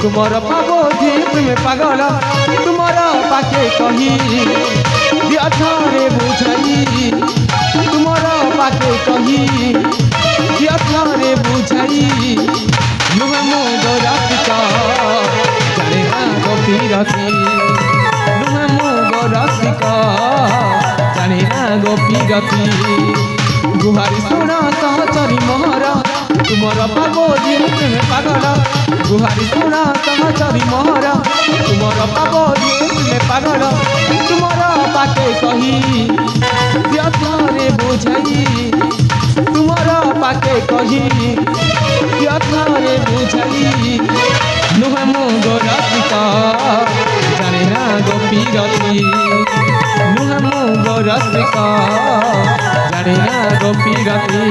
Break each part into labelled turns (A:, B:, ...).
A: तुमर पाबो जी प्रेम पागल तुमर पाके कही दिया थारे बुझाई तुमर पाके कही दिया थारे बुझाई नुह मो गरातिका जाने ना गोपीरती नुह मो गरातिका जाने ना गोपीरती गुहारी सोना सहचरी मोहरा तुमर पाबो जी प्रेम पागल गुहारी सोना सहचरी मोहरा तुमर पाबो जी प्रेम पागल तुमर पाके कही दिया थारे बुझाई तुमर पाके कही दिया थारे बुझाई नुह मो गरातिका जाने ना गोपीरती नुह मो गरातिका जाने ना गोपीरती।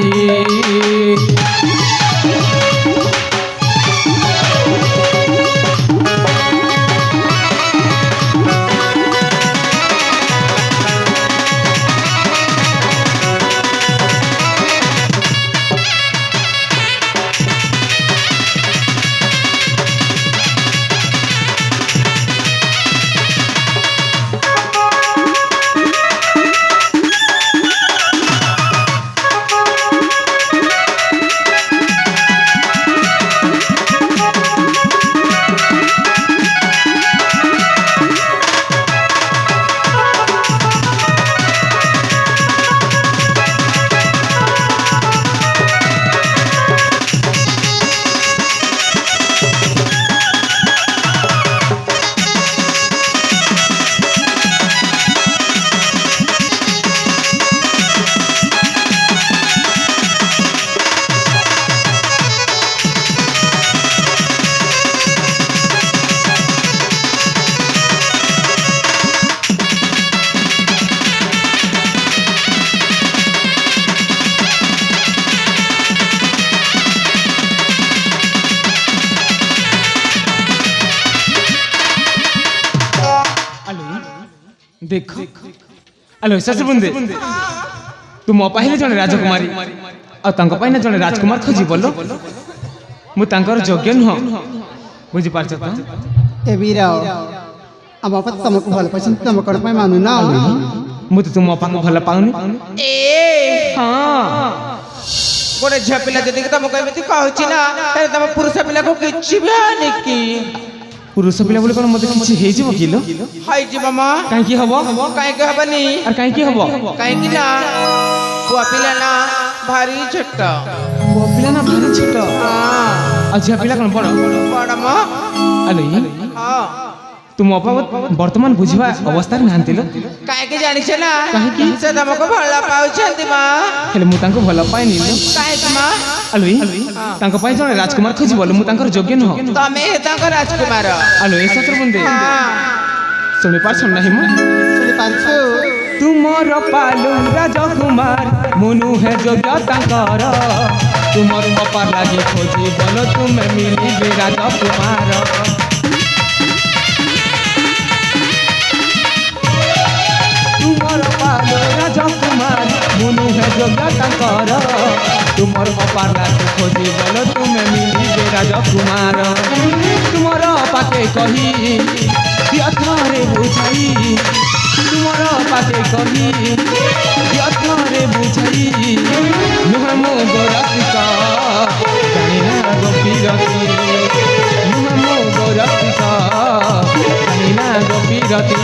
A: देखो हेलो ससुर बुंदे तुम मो पाहिले जने राजकुमारी आ तांको पाइना जने राजकुमार खोजी बोलो मु तांकर योग्य नुह बुझी पारछ त
B: ए वीरा अब अपन तुमको भल पसंद तुम कर पाए मानु ना
A: मु तो तुम अपा को भल पाउनी
C: ए
A: हां
C: गोटे झिया पिला जदि तुम कहबे कहछि ना तारे तुम पुरुष पिला को किछि भी आनी की
A: पुरुष पिला बोले कोन मते किछि हे जिवो किलो
C: हाय जी मामा
A: काहे की हबो
C: काहे के हबनी
A: और काहे की हबो
C: काहे की ना पुआ पिला ना भारी छोटा
A: वो पिला ना भारी छोटा
C: हां
A: अच्छा पिला कोन बड़
C: बड़ म
A: अले
C: हां
A: तुम अपा वर्तमान बुझिबा अवस्था रे नांतिलो
C: काहे के जानि छ ना
A: काहे की
C: से तुमको भला पाउछंती मा
A: हेले मु तांको भल पाइ निलो
C: काहे की मा
A: अले तांको पाइ जने राजकुमार खोजी बोलो मु तांकर योग्य नुह
C: तमे तांको राजकुमार
A: अले ए ससुर बुंदे सुनि पारछ नाही मु
B: सुनि पारछु
A: तुमर पालु राजकुमार मुनु है योग्य तांकर तुमर मपा लागे खोजी बोलो तुम मिली बे राजकुमार तुमर पालु राजकुमार मुनु है योग्य तांकर तुमर मपा लागे खोजी बोलो तुम मिली बे राजकुमार तुमर पाके कही दिया थारे बुझाई तुमर पाके कही दिया थारे बुझाई नुह मो गरातिका जाने ना गोपीरती नुह मो गरातिका जाने ना गोपीरती।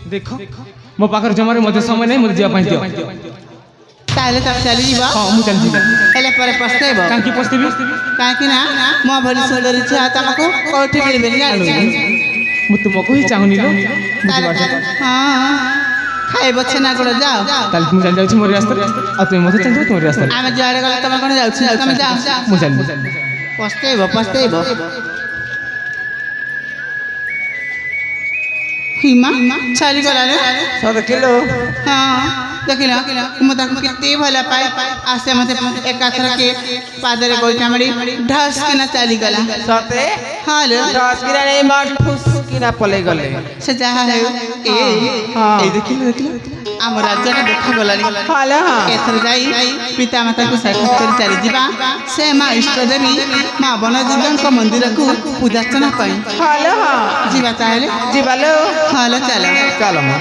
A: ଦେଖ ମୋ ପାଖରେ ଜମାରେ ମଧ୍ୟ ସମୟ ନାହିଁ ମୋତେ ଯିବା ପାଇଁ ଦିଅ
B: ତାହେଲେ ତମେ ଚାଲିଯିବ
A: ହଁ ମୁଁ ଚାଲିଯିବି
B: ହେଲେ ପରେ ପସ୍ତେଇବ
A: କାହିଁକି ପସ୍ତିବି
B: କାହିଁକି ନା ମୋ ଭଳି ସୁନ୍ଦରୀ ଝିଅ ତମକୁ କୋଉଠି ମିଳିବେନି ଜାଣିଛ
A: ମୁଁ ତୁମକୁ ହିଁ ଚାହୁଁନି ଲୋ
B: ତାହେଲେ
A: ବୁଝିପାରୁଛ
B: ହଁ ଖାଇବ ଛେନା ଗୁଡ଼ ଯାଅ
A: ତାହେଲେ ମୁଁ ଚାଲି ଯାଉଛି ମୋର ରାସ୍ତାରେ ଆଉ ତୁମେ ମୋତେ ଚାଲିଯିବ ତୁମ ରାସ୍ତାରେ
B: ଆମେ ଯୁଆଡ଼େ ଗଲେ ତମେ କ'ଣ ଯାଉଛି ତମେ ଯାଅ
A: ମୁଁ ଚାଲିବି
B: ପସ୍ତେଇବ ହିମା ଚାଲିଗଲାରେ
C: ସତ ଦେଖିଲୁ
B: ହଁ ଦେଖିଲ ମୁଁ ତାକୁ କେତେ ଭଲ ପାଏ ଆସେ ମତେ ଏକାଥରକେ ପାଦରେ ଗୋଇଠା ମାରି ଢସ୍ କିନା ଚାଲିଗଲା
C: ସତେ
B: ହଁ ଲୋ
C: ଦଶକିନା ନେଇ ମାଠ ଫୁସକିନା ପଳେଇ ଗଲେ
B: ସେ ଯାହା ହେଉ
A: ଏଇ ଦେଖିଲ
B: ଆମ ରାଜ୍ୟରେ ଦେଖାଗଲାଣି
C: ହଲୋ
B: ଏଥର ଯାଇ ପିତାମାତାକୁ ସାକ୍ଷାତ କରି ଚାଲିଯିବା ସେ ମା ଇଷ୍ଟଦେବୀ ମା ବନଦୁର୍ଗାଙ୍କ ମନ୍ଦିରକୁ ପୂଜାର୍ଚ୍ଚନା ପାଇଁ
C: ହଲୋ
B: ଯିବା ତାହେଲେ
C: ଯିବାଲୋ
B: ହଁ ଲୋ ଚାଲ
C: ଚାଲ ମା